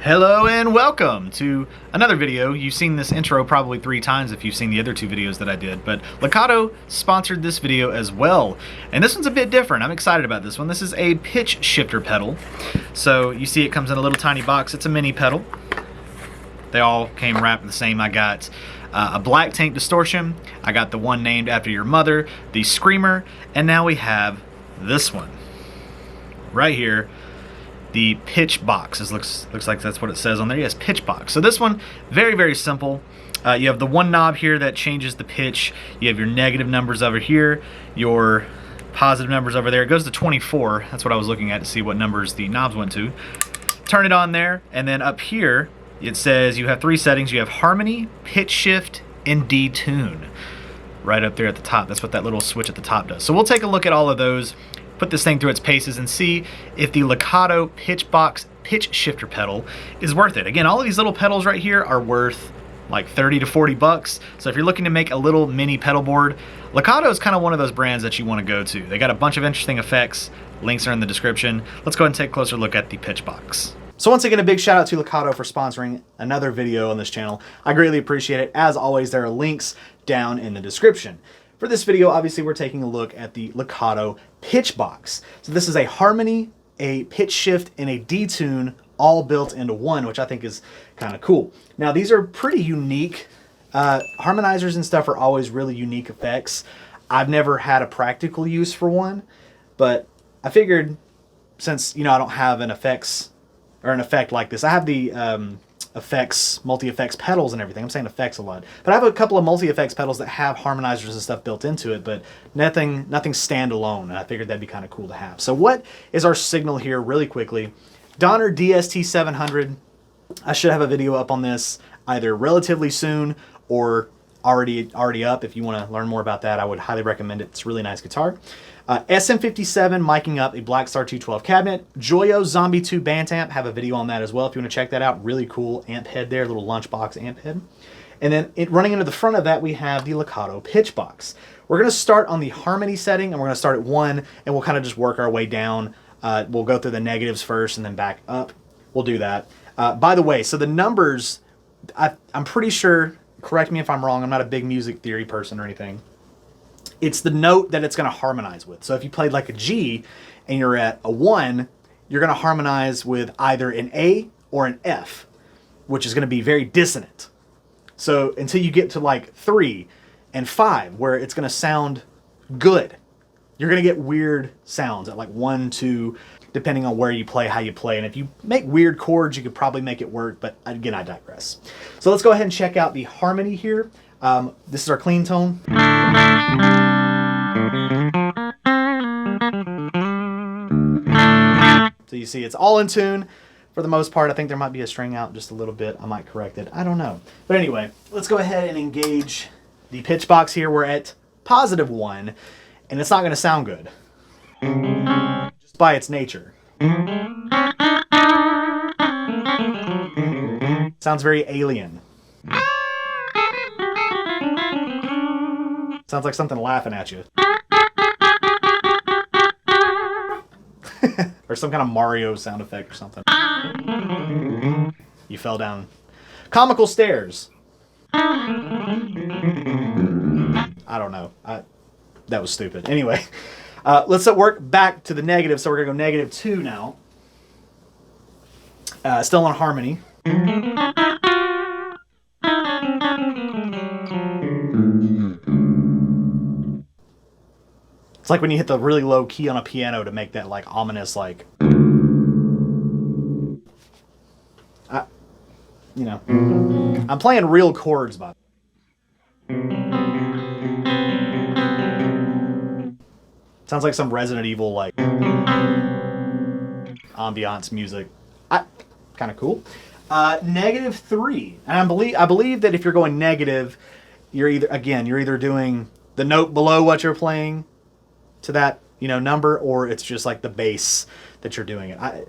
Hello and welcome to another video. You've seen this intro probably 3 times if you've seen the other 2 videos that I did, but Lekato sponsored this video as well. And this one's a bit different. I'm excited about this one. This is a pitch shifter pedal. So you see it comes in a little tiny box. It's a mini pedal. They all came wrapped the same. I got a black tank distortion. I got the one named after your mother, the Screamer, and now we have this one right here. The pitch box. This looks like that's what it says on there. Yes, pitch box. So this one, very simple. You have the one knob here that changes the pitch. You have your negative numbers over here, your positive numbers over there. It goes to 24. That's what I was looking at to see what numbers the knobs went to. Turn it on there, and then up here it says you have 3 settings. You have harmony, pitch shift, and detune. Right up there at the top. That's what that little switch at the top does. So we'll take a look at all of those, put this thing through its paces, and see if the Lekato pitch box pitch shifter pedal is worth it. Again, all of these little pedals right here are worth like 30 to 40 bucks. So if you're looking to make a little mini pedal board, Lekato is kind of one of those brands that you want to go to. They got a bunch of interesting effects. Links are in the description. Let's go ahead and take a closer look at the pitch box. So once again, a big shout out to Lekato for sponsoring another video on this channel. I greatly appreciate it. As always, there are links down in the description. For this video, obviously, we're taking a look at the Lekato pitch box. So this is a harmony, a pitch shift, and a detune all built into one, which I think is kind of cool. Now, these are pretty unique. Harmonizers and stuff are always really unique effects. I've never had a practical use for one, but I figured since, I don't have an effect like this. I have the multi-effects pedals and everything. I'm saying effects a lot. But I have a couple of multi-effects pedals that have harmonizers and stuff built into it, but nothing standalone, and I figured that'd be kind of cool to have. So what is our signal here really quickly? Donner DST700. I should have a video up on this either relatively soon or already up. If you want to learn more about that, I would highly recommend it. It's a really nice guitar. SM57 miking up a Blackstar 212 cabinet. Joyo Zombie 2 band amp. Have a video on that as well if you want to check that out. Really cool amp head there, little lunchbox amp head. And then running into the front of that, we have the Lekato pitch box. We're going to start on the harmony setting, and we're going to start at 1, and we'll kind of just work our way down. We'll go through the negatives first and then back up. We'll do that. By the way, so the numbers, I'm pretty sure, correct me if I'm wrong, I'm not a big music theory person or anything. It's the note that it's going to harmonize with. So if you played like a G and you're at a 1, you're going to harmonize with either an A or an F, which is going to be very dissonant. So until you get to like 3 and 5, where it's going to sound good, you're going to get weird sounds at like 1, 2, depending on where you play, how you play. And if you make weird chords, you could probably make it work, but again, I digress. So let's go ahead and check out the harmony here. This is our clean tone. So you see it's all in tune for the most part. I think there might be a string out just a little bit. I might correct it. I don't know. But anyway, let's go ahead and engage the pitch box here. We're at +1, and it's not going to sound good just by its nature. Sounds very alien. Sounds like something laughing at you. Or some kind of Mario sound effect or something. You fell down comical stairs. I don't know. That was stupid. Anyway, let's work back to the negative. So we're going to go -2 now. Still on harmony. It's like when you hit the really low key on a piano to make that like ominous like, I'm playing real chords, but sounds like some Resident Evil like ambiance music. Kind of cool. -3, and I believe that if you're going negative, you're either doing the note below what you're playing to that number, or it's just like the bass that you're doing it. I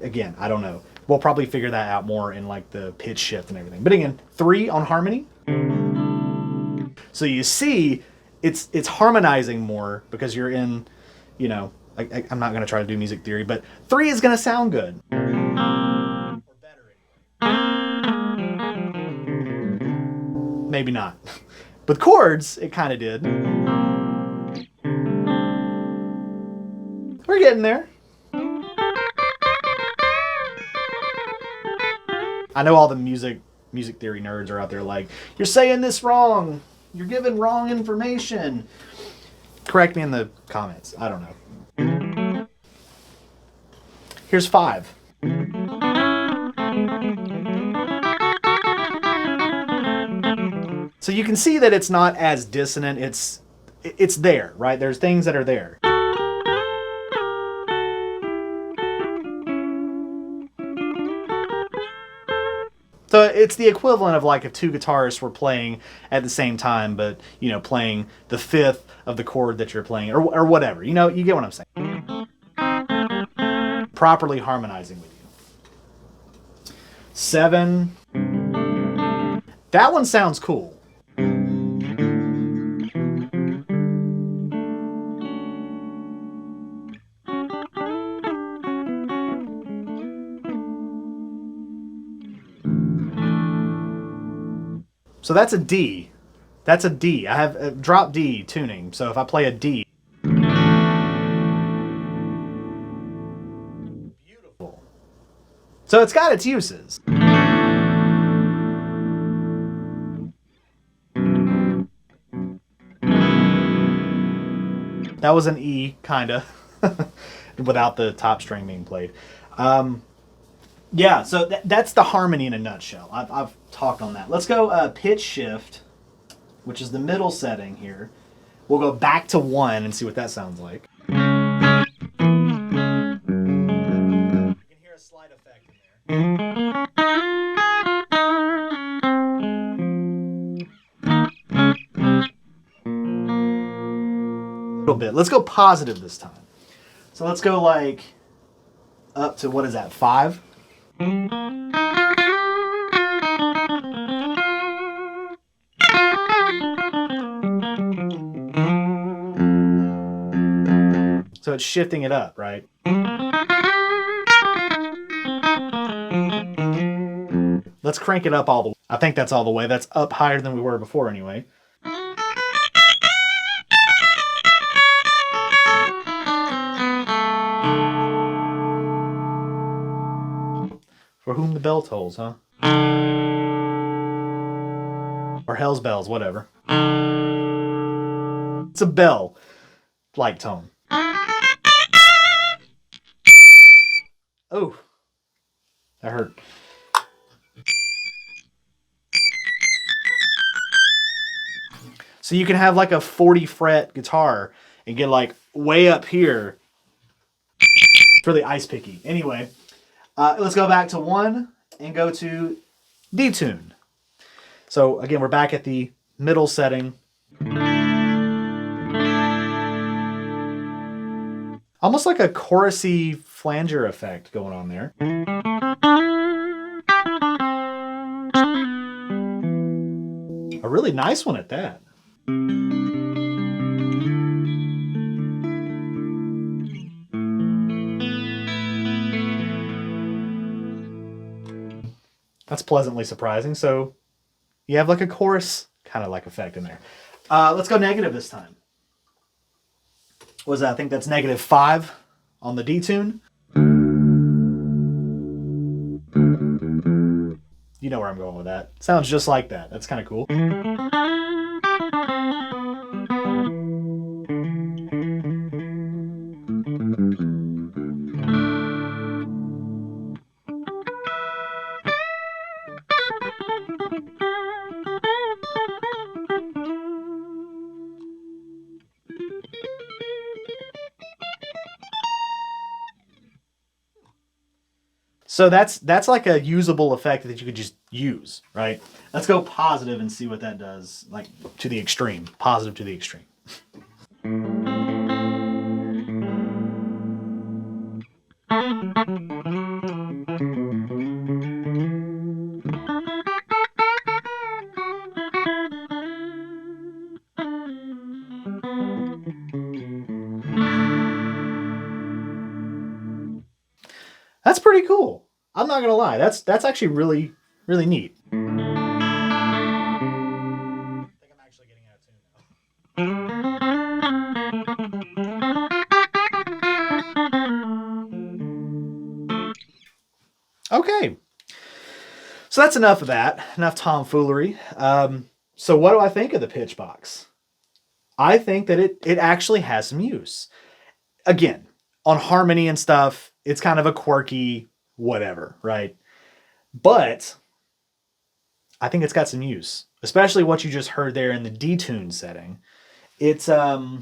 don't know. We'll probably figure that out more in like the pitch shift and everything. But again, 3 on harmony. So you see, it's harmonizing more because you're in, I'm not going to try to do music theory, but 3 is going to sound good. Or better anyway. maybe not. With chords, it kind of did. We're getting there. I know all the music theory nerds are out there like, you're saying this wrong. You're giving wrong information. Correct me in the comments. I don't know. Here's 5. So you can see that it's not as dissonant. It's there, right? There's things that are there. So it's the equivalent of like if 2 guitarists were playing at the same time, but, you know, playing the 5th of the chord that you're playing, or whatever. You know, you get what I'm saying. Properly harmonizing with you. 7. That one sounds cool. So that's a D. That's a D. I have a drop D tuning. So if I play a D. Beautiful. So it's got its uses. That was an E, kinda. Without the top string being played. Yeah, so that's the harmony in a nutshell. I've talked on that. Let's go pitch shift, which is the middle setting here. We'll go back to 1 and see what that sounds like. You can hear a slight effect in there. A little bit. Let's go positive this time. So let's go like up to, what is that, 5? So it's shifting it up, right? Let's crank it up all the way. I think that's all the way. That's up higher than we were before anyway. For whom the bell tolls, huh? Or hell's bells, whatever. It's a bell-like tone. Oh, that hurt. So you can have like a 40 fret guitar and get like way up here. It's really ice picky. Anyway, let's go back to 1 and go to Detune. So again, we're back at the middle setting. Almost like a chorusy flanger effect going on there. A really nice one at that. That's pleasantly surprising. So you have like a chorus kind of like effect in there. Let's go negative this time. What was that? I think that's -5 on the Detune. You know where I'm going with that. Sounds just like that. That's kind of cool. So that's like a usable effect that you could just use, right? Let's go positive and see what that does, like to the extreme. Positive to the extreme. That's pretty cool. I'm not gonna lie. That's actually really, really neat. So that's enough of that. Enough tomfoolery. So what do I think of the pitch box? I think that it actually has some use. Again, on harmony and stuff, it's kind of a quirky whatever, right? But I think it's got some use, especially what you just heard there in the detune setting. It's got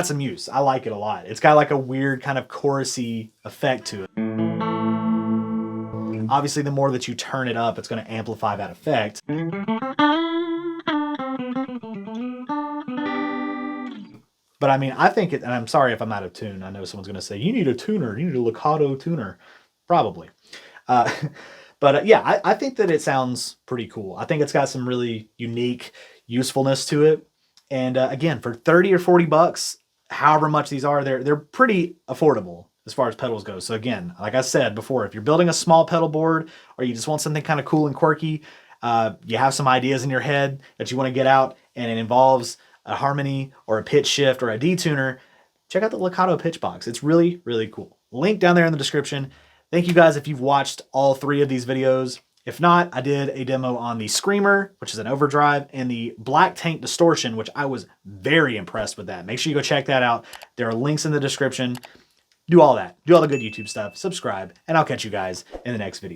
some use. I like it a lot. It's got like a weird kind of chorusy effect to it. Obviously, the more that you turn it up, it's going to amplify that effect. But I mean, I think it, and I'm sorry if I'm out of tune. I know someone's going to say, you need a tuner, you need a Lekato tuner. Probably. Uh, but yeah, I think that it sounds pretty cool. I think it's got some really unique usefulness to it. And again, for 30 or 40 bucks, however much these are, they're pretty affordable as far as pedals go. So again, like I said before, if you're building a small pedal board or you just want something kind of cool and quirky, you have some ideas in your head that you want to get out and it involves a harmony or a pitch shift or a detuner, check out the Lekato pitch box. It's really, really cool. Link down there in the description. Thank you guys if you've watched all 3 of these videos. If not, I did a demo on the Screamer, which is an overdrive, and the Black Tank Distortion, which I was very impressed with that. Make sure you go check that out. There are links in the description. Do all that. Do all the good YouTube stuff. Subscribe, and I'll catch you guys in the next video.